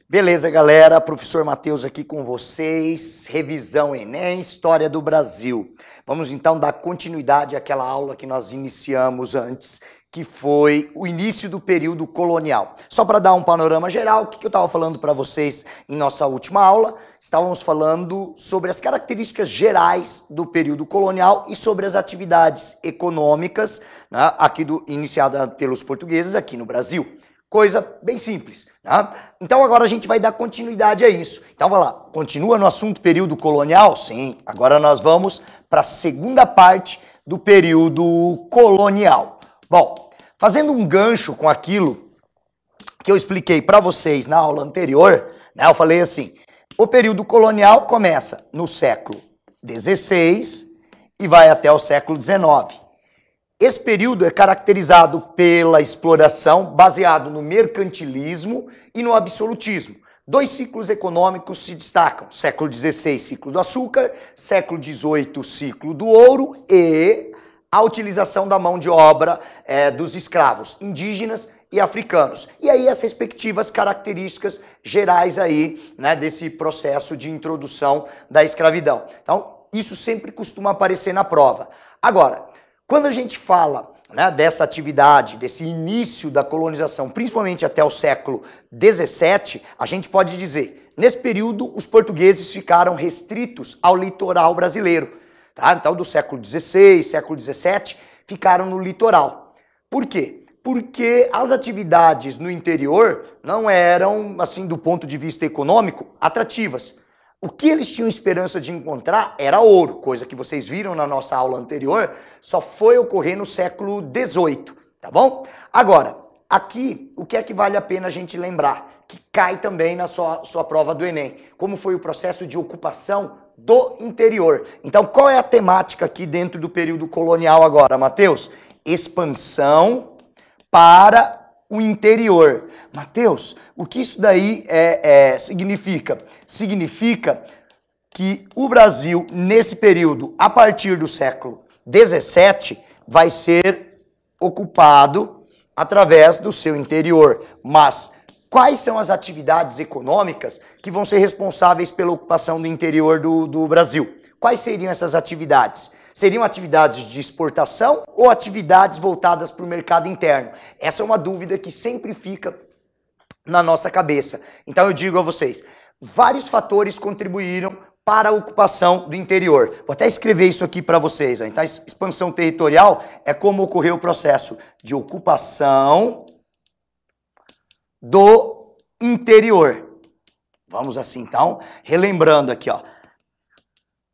Beleza, galera? Professor Matheus aqui com vocês. Revisão Enem, História do Brasil. Vamos então dar continuidade àquela aula que nós iniciamos antes, que foi o início do período colonial. Só para dar um panorama geral, o que eu estava falando para vocês em nossa última aula? Estávamos falando sobre as características gerais do período colonial e sobre as atividades econômicas, né, iniciadas pelos portugueses aqui no Brasil. Coisa bem simples, tá? Então agora a gente vai dar continuidade a isso. Então vai lá, continua no assunto período colonial? Sim, agora nós vamos para a segunda parte do período colonial. Bom, fazendo um gancho com aquilo que eu expliquei para vocês na aula anterior, né, eu falei assim, o período colonial começa no século XVI e vai até o século XIX. Esse período é caracterizado pela exploração baseado no mercantilismo e no absolutismo. Dois ciclos econômicos se destacam, século XVI, ciclo do açúcar, século XVIII, ciclo do ouro e a utilização da mão de obra dos escravos indígenas e africanos. E aí as respectivas características gerais aí, né, desse processo de introdução da escravidão. Então, isso sempre costuma aparecer na prova. Agora, quando a gente fala, né, dessa atividade, desse início da colonização, principalmente até o século XVII, a gente pode dizer, nesse período os portugueses ficaram restritos ao litoral brasileiro. Tá? Então do século XVI, século XVII, ficaram no litoral. Por quê? Porque as atividades no interior não eram, assim, do ponto de vista econômico, atrativas. O que eles tinham esperança de encontrar era ouro, coisa que vocês viram na nossa aula anterior, só foi ocorrer no século XVIII, tá bom? Agora, aqui, o que é que vale a pena a gente lembrar? Que cai também na sua prova do Enem, como foi o processo de ocupação do interior. Então, qual é a temática aqui dentro do período colonial agora, Matheus? Expansão para o interior. Matheus, o que isso daí significa? Significa que o Brasil, nesse período, a partir do século XVII, vai ser ocupado através do seu interior. Mas quais são as atividades econômicas que vão ser responsáveis pela ocupação do interior do Brasil? Quais seriam essas atividades? Seriam atividades de exportação ou atividades voltadas para o mercado interno? Essa é uma dúvida que sempre fica na nossa cabeça. Então eu digo a vocês, vários fatores contribuíram para a ocupação do interior. Vou até escrever isso aqui para vocês. Ó. Então a expansão territorial é como ocorreu o processo de ocupação do interior. Vamos assim então, relembrando aqui, ó.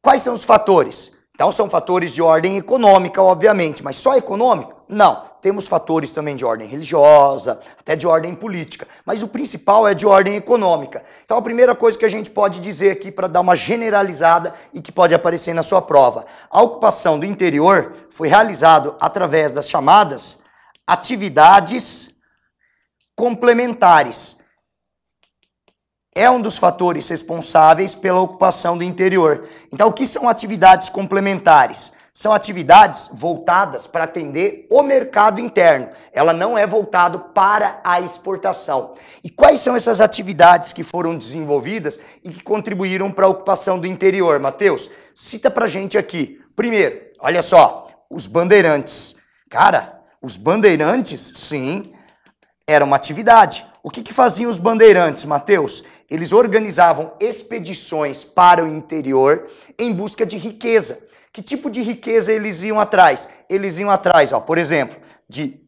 Quais são os fatores? Então são fatores de ordem econômica, obviamente, mas só econômica? Não, temos fatores também de ordem religiosa, até de ordem política, mas o principal é de ordem econômica. Então a primeira coisa que a gente pode dizer aqui para dar uma generalizada e que pode aparecer na sua prova, a ocupação do interior foi realizada através das chamadas atividades complementares. É um dos fatores responsáveis pela ocupação do interior. Então, o que são atividades complementares? São atividades voltadas para atender o mercado interno. Ela não é voltada para a exportação. E quais são essas atividades que foram desenvolvidas e que contribuíram para a ocupação do interior, Matheus? Cita pra gente aqui. Primeiro, olha só, os bandeirantes. Cara, os bandeirantes, sim, era uma atividade. O que faziam os bandeirantes, Matheus? Eles organizavam expedições para o interior em busca de riqueza. Que tipo de riqueza eles iam atrás? Eles iam atrás, ó, por exemplo, de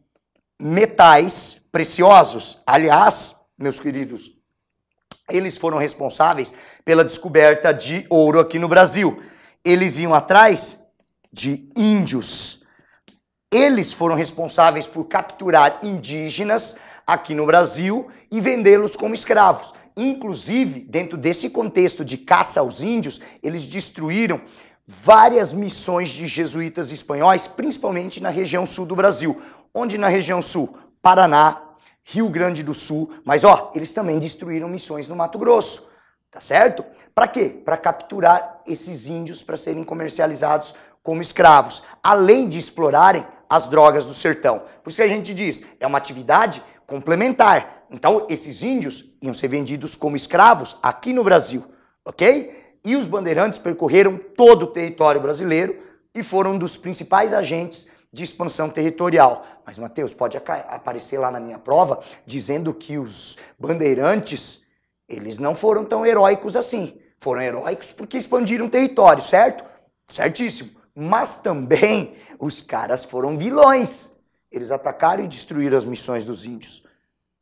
metais preciosos. Aliás, meus queridos, eles foram responsáveis pela descoberta de ouro aqui no Brasil. Eles iam atrás de índios. Eles foram responsáveis por capturar indígenas aqui no Brasil e vendê-los como escravos. Inclusive, dentro desse contexto de caça aos índios, eles destruíram várias missões de jesuítas espanhóis, principalmente na região sul do Brasil. Onde na região sul? Paraná, Rio Grande do Sul, mas ó, eles também destruíram missões no Mato Grosso. tá certo? Para quê? Para capturar esses índios para serem comercializados como escravos, além de explorarem as drogas do sertão. Por isso que a gente diz, é uma atividade complementar. Então, esses índios iam ser vendidos como escravos aqui no Brasil, ok? E os bandeirantes percorreram todo o território brasileiro e foram um dos principais agentes de expansão territorial. Mas, Mateus, pode aparecer lá na minha prova dizendo que os bandeirantes, eles não foram tão heróicos assim. Foram heróicos porque expandiram território, certo? Certíssimo. Mas também os caras foram vilões. Eles atacaram e destruíram as missões dos índios.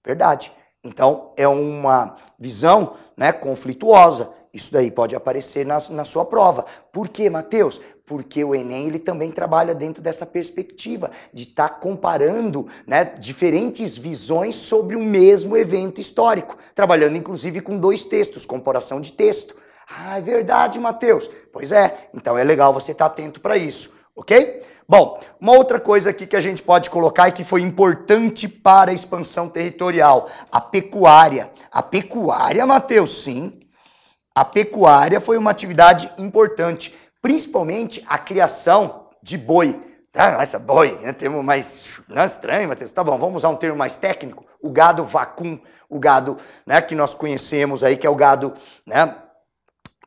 Verdade. Então, é uma visão, né, conflituosa. Isso daí pode aparecer na sua prova. Por quê, Mateus? Porque o Enem ele também trabalha dentro dessa perspectiva de estar comparando, né, diferentes visões sobre o mesmo evento histórico, trabalhando inclusive com 2 textos, comparação de texto. Ah, é verdade, Mateus. Pois é, então é legal você estar atento para isso, ok? Bom, uma outra coisa aqui que a gente pode colocar e que foi importante para a expansão territorial, a pecuária. A pecuária, Mateus, sim. A pecuária foi uma atividade importante, principalmente a criação de boi. Ah, essa boi, né? Termo mais estranho, Mateus. Tá bom, vamos usar um termo mais técnico. O gado vacum, o gado, né, que nós conhecemos aí, que é o gado, né,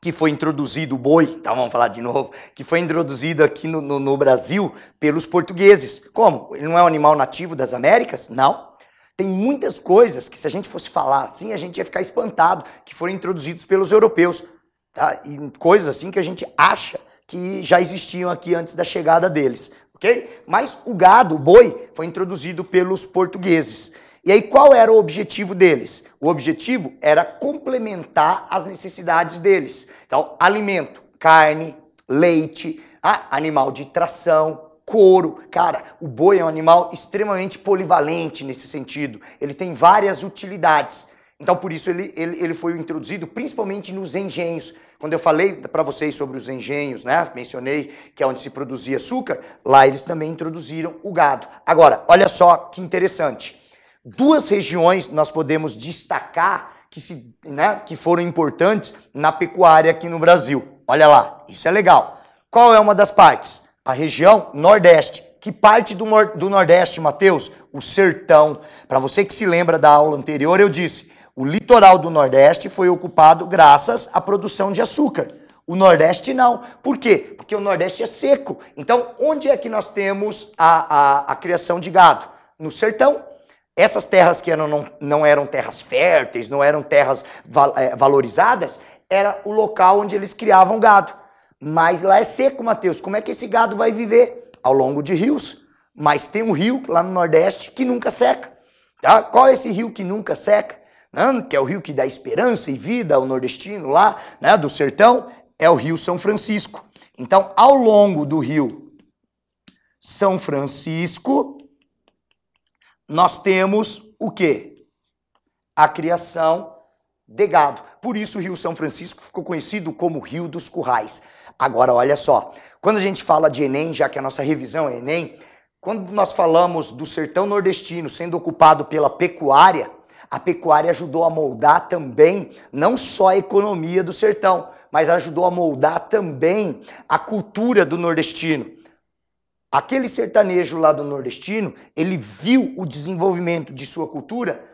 que foi introduzido, o boi, então vamos falar de novo, que foi introduzido aqui no Brasil pelos portugueses. Como? Ele não é um animal nativo das Américas? Não. Tem muitas coisas que, se a gente fosse falar assim, a gente ia ficar espantado, que foram introduzidos pelos europeus. Tá? E coisas assim que a gente acha que já existiam aqui antes da chegada deles. Ok? Mas o gado, o boi, foi introduzido pelos portugueses. E aí qual era o objetivo deles? O objetivo era complementar as necessidades deles. Então, alimento, carne, leite, animal de tração, couro. Cara, o boi é um animal extremamente polivalente nesse sentido. Ele tem várias utilidades. Então, por isso, ele foi introduzido principalmente nos engenhos. Quando eu falei para vocês sobre os engenhos, né? Mencionei que é onde se produzia açúcar, lá eles também introduziram o gado. Agora, olha só que interessante. 2 regiões nós podemos destacar que foram importantes na pecuária aqui no Brasil. Olha lá, isso é legal. Qual é uma das partes? A região Nordeste. Que parte do Nordeste, Mateus? O sertão. Para você que se lembra da aula anterior, eu disse, o litoral do Nordeste foi ocupado graças à produção de açúcar. O Nordeste não. Por quê? Porque o Nordeste é seco. Então, onde é que nós temos a criação de gado? No sertão. Essas terras que não eram terras férteis, não eram terras valorizadas, era o local onde eles criavam gado. Mas lá é seco, Mateus. Como é que esse gado vai viver? Ao longo de rios. Mas tem um rio lá no Nordeste que nunca seca. Tá? Qual é esse rio que nunca seca? Que é o rio que dá esperança e vida ao nordestino lá, né, do sertão, é o Rio São Francisco. Então, ao longo do Rio São Francisco, nós temos o quê? A criação de gado. Por isso o Rio São Francisco ficou conhecido como Rio dos Currais. Agora, olha só, quando a gente fala de Enem, já que a nossa revisão é Enem, quando nós falamos do sertão nordestino sendo ocupado pela pecuária, a pecuária ajudou a moldar também, não só a economia do sertão, mas ajudou a moldar também a cultura do nordestino. Aquele sertanejo lá do nordestino, ele viu o desenvolvimento de sua cultura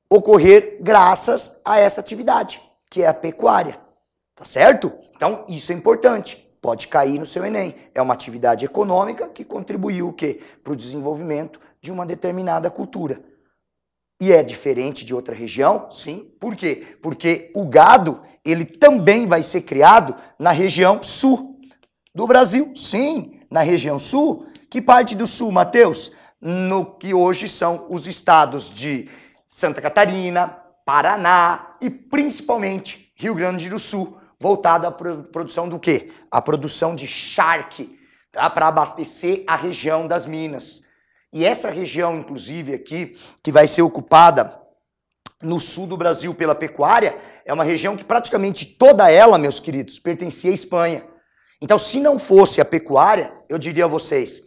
ocorrer graças a essa atividade, que é a pecuária. Tá certo? Então, isso é importante. Pode cair no seu Enem. É uma atividade econômica que contribuiu o quê? Para o desenvolvimento de uma determinada cultura. E é diferente de outra região? Sim. Por quê? Porque o gado, ele também vai ser criado na região sul do Brasil. Sim, na região sul. Que parte do sul, Mateus? No que hoje são os estados de Santa Catarina, Paraná e principalmente Rio Grande do Sul, voltado à produção do quê? A produção de charque, tá? Para abastecer a região das Minas. E essa região, inclusive, aqui, que vai ser ocupada no sul do Brasil pela pecuária, é uma região que praticamente toda ela, meus queridos, pertencia à Espanha. Então, se não fosse a pecuária, eu diria a vocês,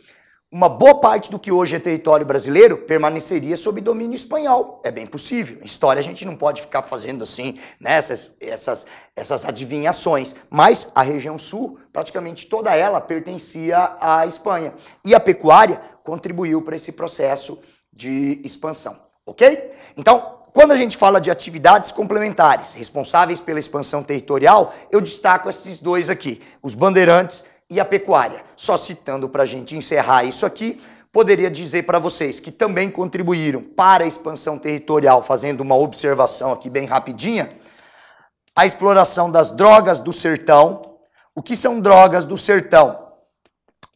uma boa parte do que hoje é território brasileiro permaneceria sob domínio espanhol. É bem possível. Em história a gente não pode ficar fazendo assim, né, essas adivinhações. Mas a região sul, praticamente toda ela pertencia à Espanha. E a pecuária contribuiu para esse processo de expansão. Ok? Então, quando a gente fala de atividades complementares responsáveis pela expansão territorial, eu destaco esses dois aqui, os bandeirantes e a pecuária. Só citando para a gente encerrar isso aqui, poderia dizer para vocês que também contribuíram para a expansão territorial, fazendo uma observação aqui bem rapidinha, a exploração das drogas do sertão. O que são drogas do sertão?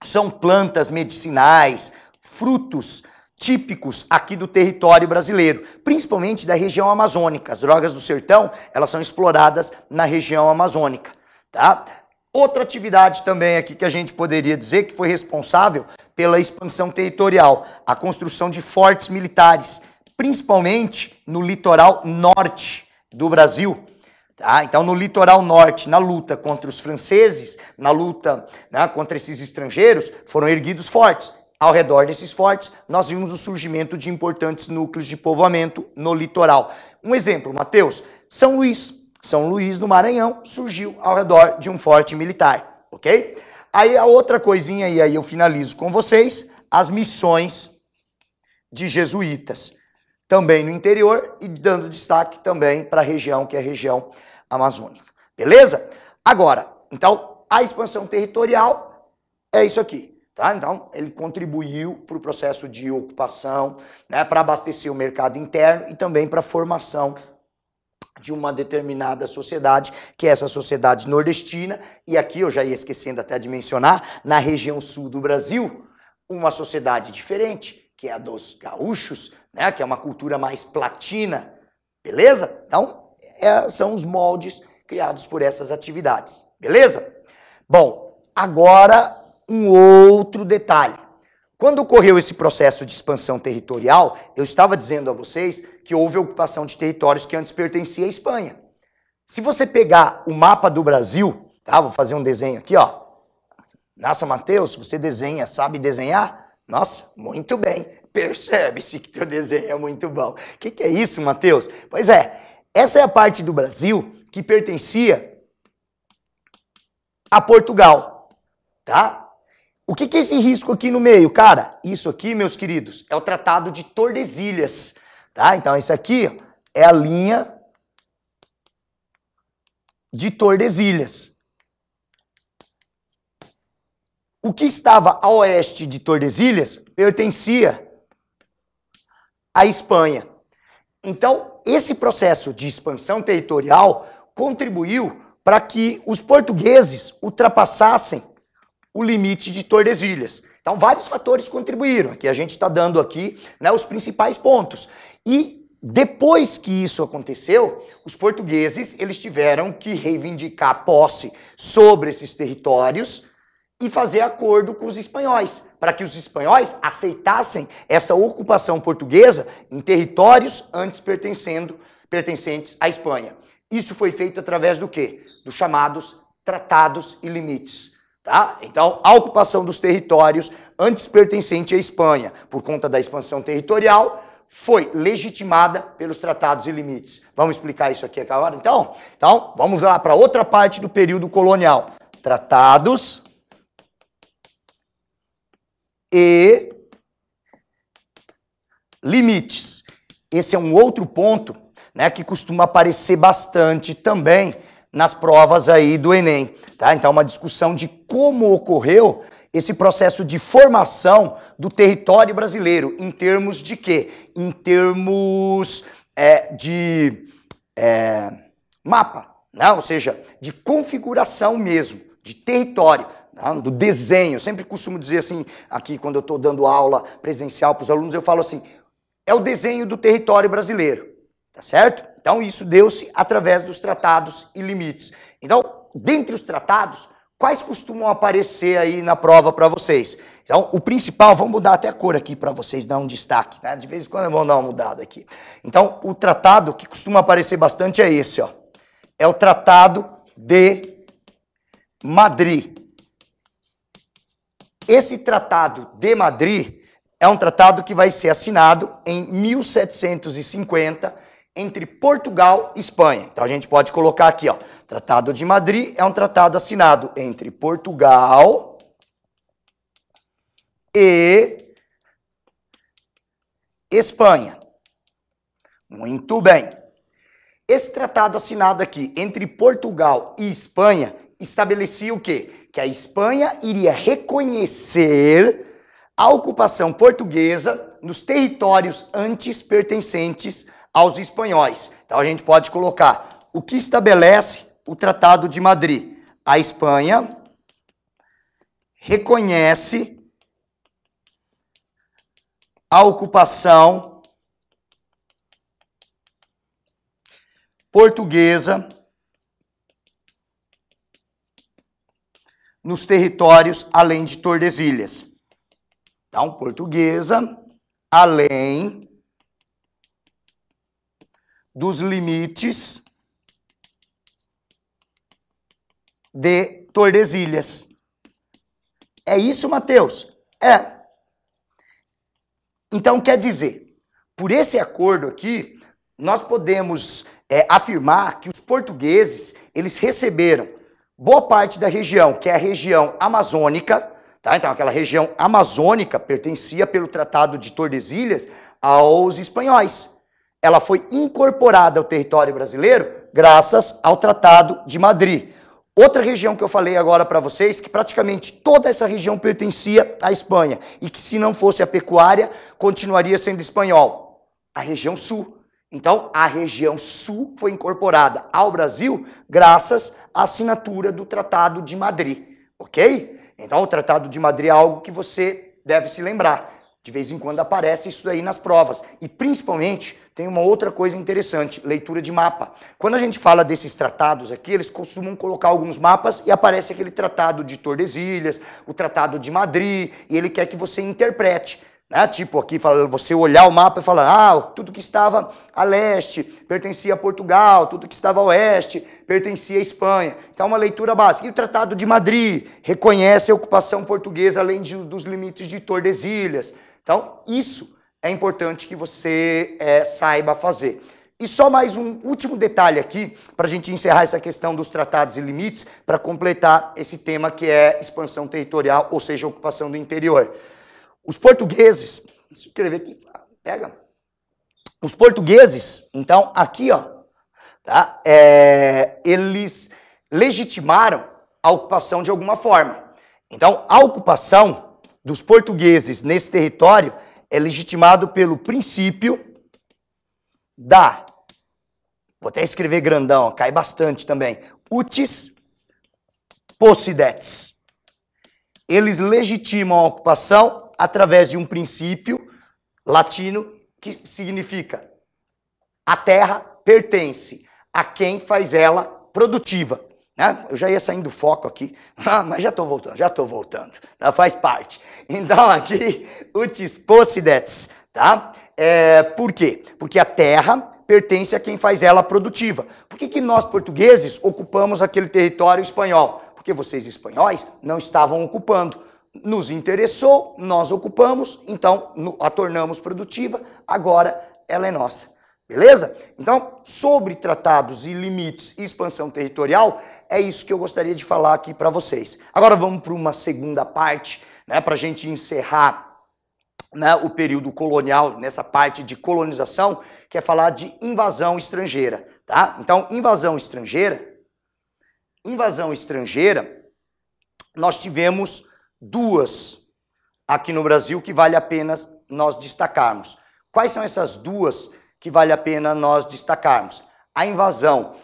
São plantas medicinais, frutos típicos aqui do território brasileiro, principalmente da região amazônica. As drogas do sertão, elas são exploradas na região amazônica, tá? Outra atividade também aqui que a gente poderia dizer que foi responsável pela expansão territorial, a construção de fortes militares, principalmente no litoral norte do Brasil. Tá? Então, no litoral norte, na luta contra os franceses, na luta, né, contra esses estrangeiros, foram erguidos fortes. Ao redor desses fortes, nós vimos o surgimento de importantes núcleos de povoamento no litoral. Um exemplo, Mateus, São Luís. São Luís, no Maranhão, surgiu ao redor de um forte militar, ok? Aí a outra coisinha, e aí eu finalizo com vocês, as missões de jesuítas, também no interior e dando destaque também para a região, que é a região amazônica, beleza? Agora, então, a expansão territorial é isso aqui. Tá? Então, ele contribuiu para o processo de ocupação, né, para abastecer o mercado interno e também para a formação de uma determinada sociedade, que é essa sociedade nordestina, e aqui eu já ia esquecendo até de mencionar, na região sul do Brasil, uma sociedade diferente, que é a dos gaúchos, né, que é uma cultura mais platina, beleza? Então, são os moldes criados por essas atividades, beleza? Bom, agora um outro detalhe. Quando ocorreu esse processo de expansão territorial, eu estava dizendo a vocês que houve ocupação de territórios que antes pertenciam à Espanha. Se você pegar o mapa do Brasil, tá? Vou fazer um desenho aqui, ó. Nossa, Mateus, você desenha, sabe desenhar? Nossa, muito bem. Percebe-se que teu desenho é muito bom. O que é isso, Mateus? Pois é, essa é a parte do Brasil que pertencia a Portugal, tá? O que é esse risco aqui no meio? Cara, isso aqui, meus queridos, é o Tratado de Tordesilhas, tá? Então, isso aqui é a linha de Tordesilhas. O que estava a oeste de Tordesilhas pertencia à Espanha. Então, esse processo de expansão territorial contribuiu para que os portugueses ultrapassassem o limite de Tordesilhas. Então, vários fatores contribuíram. Aqui a gente está dando aqui, né, os principais pontos. E depois que isso aconteceu, os portugueses eles tiveram que reivindicar posse sobre esses territórios e fazer acordo com os espanhóis, para que os espanhóis aceitassem essa ocupação portuguesa em territórios antes pertencentes à Espanha. Isso foi feito através do quê? Dos chamados tratados e limites. Tá? Então, a ocupação dos territórios antes pertencente à Espanha, por conta da expansão territorial, foi legitimada pelos tratados e limites. Vamos explicar isso aqui agora, então? Então, vamos lá para outra parte do período colonial. Tratados e limites. Esse é um outro ponto, né, que costuma aparecer bastante também nas provas aí do Enem. Tá? Então, uma discussão de como ocorreu esse processo de formação do território brasileiro, em termos de quê? Em termos de mapa, né? Ou seja, de configuração mesmo, de território, né? Do desenho. Eu sempre costumo dizer assim, aqui quando eu estou dando aula presencial para os alunos, eu falo assim, é o desenho do território brasileiro, tá certo? Então, isso deu-se através dos tratados e limites. Então, dentre os tratados, quais costumam aparecer aí na prova para vocês? Então, o principal, vamos mudar até a cor aqui para vocês dar um destaque, né? De vez em quando vamos dar uma mudada aqui. Então, o tratado que costuma aparecer bastante é esse, ó. É o Tratado de Madrid. Esse Tratado de Madrid é um tratado que vai ser assinado em 1750 entre Portugal e Espanha. Então a gente pode colocar aqui, ó, Tratado de Madrid é um tratado assinado entre Portugal e Espanha. Muito bem. Esse tratado assinado aqui entre Portugal e Espanha estabelecia o quê? Que a Espanha iria reconhecer a ocupação portuguesa nos territórios antes pertencentes aos espanhóis. Então a gente pode colocar o que estabelece o Tratado de Madrid. A Espanha reconhece a ocupação portuguesa nos territórios além de Tordesilhas. Então, portuguesa, além dos limites de Tordesilhas. É isso, Mateus? É. Então, quer dizer, por esse acordo aqui, nós podemos afirmar que os portugueses, eles receberam boa parte da região, que é a região amazônica, tá? Então, aquela região amazônica pertencia pelo Tratado de Tordesilhas aos espanhóis. Ela foi incorporada ao território brasileiro graças ao Tratado de Madrid. Outra região que eu falei agora para vocês, que praticamente toda essa região pertencia à Espanha e que se não fosse a pecuária, continuaria sendo espanhol. A região sul. Então, a região sul foi incorporada ao Brasil graças à assinatura do Tratado de Madrid, ok? Então, o Tratado de Madrid é algo que você deve se lembrar. De vez em quando aparece isso aí nas provas. E, principalmente, tem uma outra coisa interessante, leitura de mapa. Quando a gente fala desses tratados aqui, eles costumam colocar alguns mapas e aparece aquele Tratado de Tordesilhas, o Tratado de Madrid, e ele quer que você interprete. Né? Tipo, aqui você olhar o mapa e falar, tudo que estava a leste pertencia a Portugal, tudo que estava a oeste pertencia a Espanha. Então, uma leitura básica. E o Tratado de Madrid reconhece a ocupação portuguesa além dos limites de Tordesilhas. Então, isso é importante que você saiba fazer. E só mais um último detalhe aqui, para a gente encerrar essa questão dos tratados e limites, para completar esse tema que é expansão territorial, ou seja, ocupação do interior. Os portugueses, deixa eu escrever aqui, pega. Os portugueses, então, aqui, ó, tá? Eles legitimaram a ocupação de alguma forma. Então, a ocupação dos portugueses nesse território é legitimado pelo princípio da, vou até escrever grandão, ó, cai bastante também, utis possidetis. Eles legitimam a ocupação através de um princípio latino que significa a terra pertence a quem faz ela produtiva. Né? Eu já ia saindo do foco aqui, mas já estou voltando, tá? Faz parte. Então aqui, utis possidetis, tá? Por quê? Porque a terra pertence a quem faz ela produtiva. Por que nós portugueses ocupamos aquele território espanhol? Porque vocês espanhóis não estavam ocupando. Nos interessou, nós ocupamos, então a tornamos produtiva, agora ela é nossa. Beleza? Então, sobre tratados e limites e expansão territorial, é isso que eu gostaria de falar aqui para vocês. Agora vamos para uma segunda parte, né, para a gente encerrar, né, o período colonial, nessa parte de colonização, que é falar de invasão estrangeira. Tá? Então, invasão estrangeira, nós tivemos duas aqui no Brasil que vale a pena nós destacarmos. Quais são essas duas que vale a pena nós destacarmos? A invasão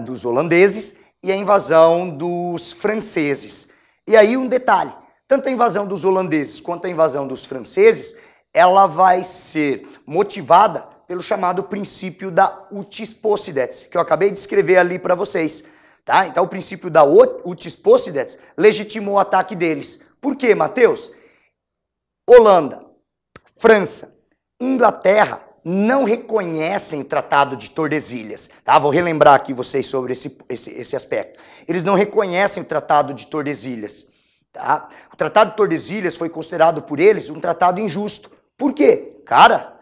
dos holandeses e a invasão dos franceses. E aí um detalhe, tanto a invasão dos holandeses quanto a invasão dos franceses, ela vai ser motivada pelo chamado princípio da utis possidetis, que eu acabei de escrever ali para vocês. Tá? Então, o princípio da utis possidetis legitimou o ataque deles. Por quê, Mateus? Holanda, França, Inglaterra não reconhecem o Tratado de Tordesilhas. Tá? Vou relembrar aqui vocês sobre esse aspecto. Eles não reconhecem o Tratado de Tordesilhas. Tá? O Tratado de Tordesilhas foi considerado por eles um tratado injusto. Por quê? Cara,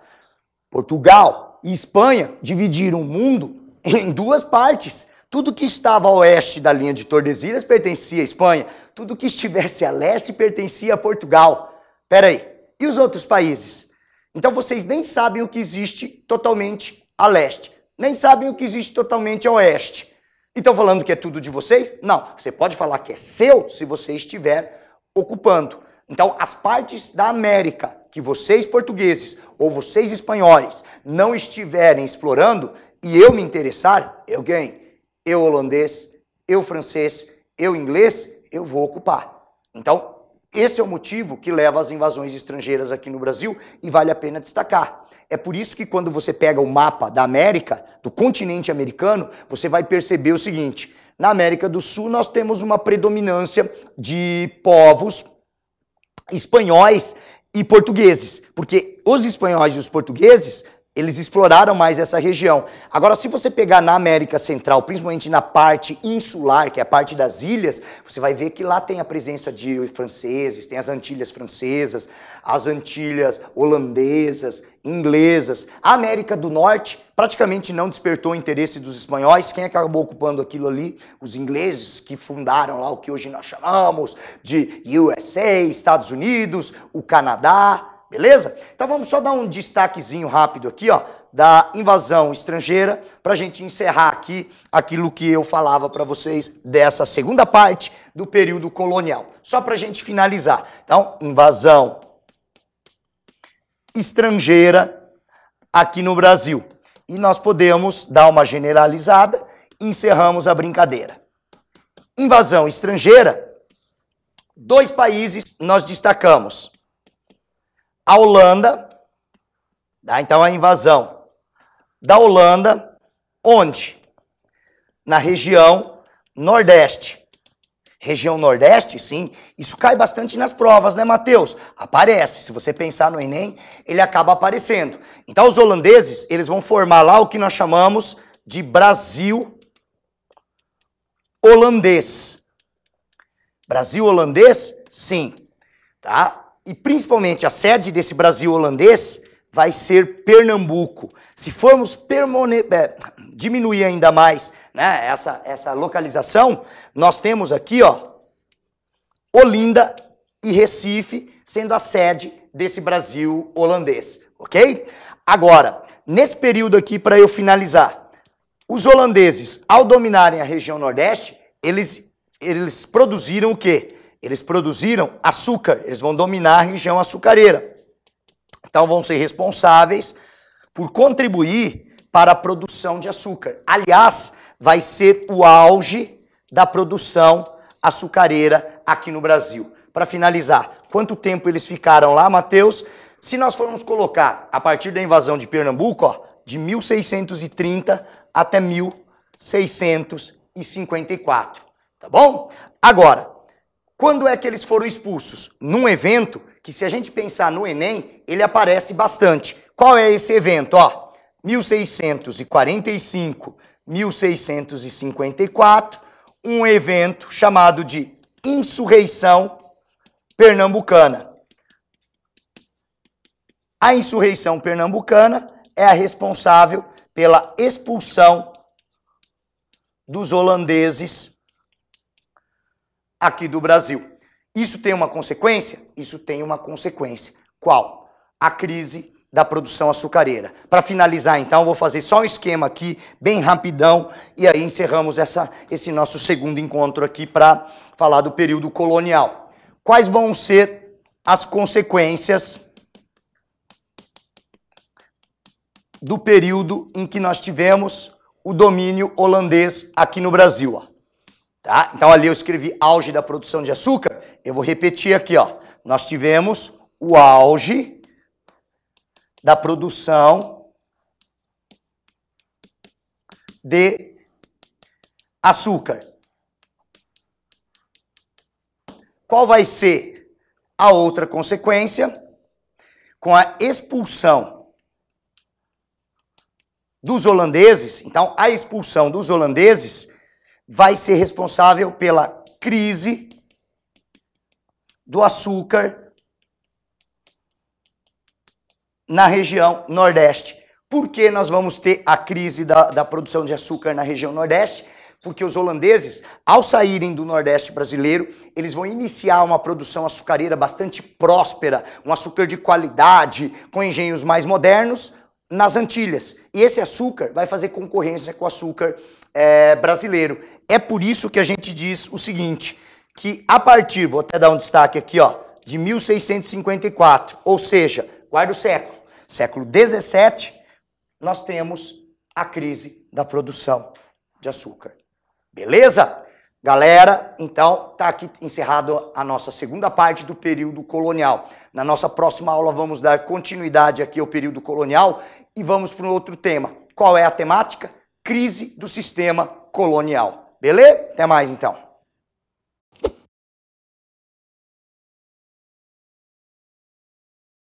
Portugal e Espanha dividiram o mundo em duas partes. Tudo que estava a oeste da linha de Tordesilhas pertencia à Espanha. Tudo que estivesse a leste pertencia a Portugal. Pera aí, e os outros países? Então vocês nem sabem o que existe totalmente a leste. Nem sabem o que existe totalmente a oeste. E estão falando que é tudo de vocês? Não, você pode falar que é seu se você estiver ocupando. Então, as partes da América que vocês portugueses ou vocês espanhóis não estiverem explorando e eu me interessar, eu ganho. Eu holandês, eu francês, eu inglês, eu vou ocupar. Então, esse é o motivo que leva às invasões estrangeiras aqui no Brasil e vale a pena destacar. É por isso que quando você pega o mapa da América, do continente americano, você vai perceber o seguinte: na América do Sul nós temos uma predominância de povos espanhóis e portugueses, porque os espanhóis e os portugueses, eles exploraram mais essa região. Agora, se você pegar na América Central, principalmente na parte insular, que é a parte das ilhas, você vai ver que lá tem a presença de franceses, tem as Antilhas francesas, as Antilhas holandesas, inglesas. A América do Norte praticamente não despertou o interesse dos espanhóis. Quem acabou ocupando aquilo ali? Os ingleses, que fundaram lá o que hoje nós chamamos de USA, Estados Unidos, o Canadá. Beleza? Então vamos só dar um destaquezinho rápido aqui, ó, da invasão estrangeira, para a gente encerrar aqui aquilo que eu falava para vocês dessa segunda parte do período colonial. Só para a gente finalizar. Então, invasão estrangeira aqui no Brasil. E nós podemos dar uma generalizada e encerramos a brincadeira. Invasão estrangeira, dois países nós destacamos. A Holanda, tá? Então a invasão da Holanda, onde? Na região Nordeste. Região Nordeste, sim, isso cai bastante nas provas, né, Matheus? Aparece, se você pensar no Enem, ele acaba aparecendo. Então os holandeses, eles vão formar lá o que nós chamamos de Brasil holandês. Brasil holandês, sim, tá? E principalmente a sede desse Brasil holandês vai ser Pernambuco. Se formos diminuir ainda mais, né, essa localização, nós temos aqui, ó, Olinda e Recife sendo a sede desse Brasil holandês, ok? Agora, nesse período aqui, para eu finalizar, os holandeses, ao dominarem a região Nordeste, eles produziram o quê? Eles produziram açúcar, eles vão dominar a região açucareira. Então vão ser responsáveis por contribuir para a produção de açúcar. Aliás, vai ser o auge da produção açucareira aqui no Brasil. Para finalizar, quanto tempo eles ficaram lá, Matheus? Se nós formos colocar, a partir da invasão de Pernambuco, ó, de 1630 até 1654, tá bom? Agora, quando é que eles foram expulsos? Num evento que, se a gente pensar no Enem, ele aparece bastante. Qual é esse evento? Ó, 1645, 1654, um evento chamado de Insurreição Pernambucana. A Insurreição Pernambucana é a responsável pela expulsão dos holandeses aqui do Brasil. Isso tem uma consequência? Isso tem uma consequência. Qual? A crise da produção açucareira. Para finalizar, então, vou fazer só um esquema aqui, bem rapidão, e aí encerramos esse nosso segundo encontro aqui para falar do período colonial. Quais vão ser as consequências do período em que nós tivemos o domínio holandês aqui no Brasil, ó? Tá? Então ali eu escrevi auge da produção de açúcar, eu vou repetir aqui, ó. Nós tivemos o auge da produção de açúcar. Qual vai ser a outra consequência? Com a expulsão dos holandeses, então a expulsão dos holandeses vai ser responsável pela crise do açúcar na região Nordeste. Por que nós vamos ter a crise da produção de açúcar na região Nordeste? Porque os holandeses, ao saírem do Nordeste brasileiro, eles vão iniciar uma produção açucareira bastante próspera, um açúcar de qualidade, com engenhos mais modernos, nas Antilhas. E esse açúcar vai fazer concorrência com o açúcar brasileiro. É por isso que a gente diz o seguinte, que a partir, vou até dar um destaque aqui, ó, de 1654, ou seja, guarda o século XVII, nós temos a crise da produção de açúcar. Beleza? Galera, então tá aqui encerrado a nossa segunda parte do período colonial. Na nossa próxima aula vamos dar continuidade aqui ao período colonial e vamos para um outro tema. Qual é a temática? Crise do sistema colonial. Beleza? Até mais então.